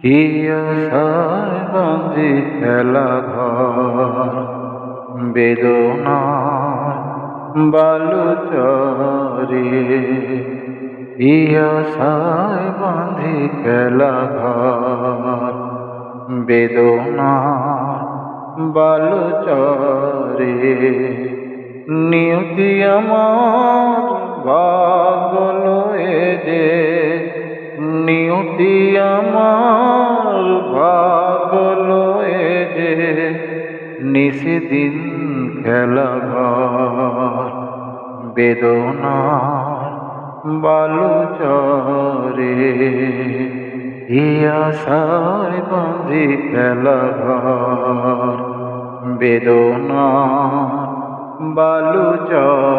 হিয়াশায় বাঁধি খেলা ঘর, বেদনার বালুচরে। হিয়াশায় বাঁধি খেলা ঘর, বেদনার বালুচরে। নিয়তি আমার ভাগ্য লয়ে যে, নিয়তি আমার ভাগ্য লয়ে যে, নিশিদিন খেলা ঘর, বেদনার বালুচরে। হিয়াশায় বাঁধি খেলা ঘর, বেদনার বালুচরে।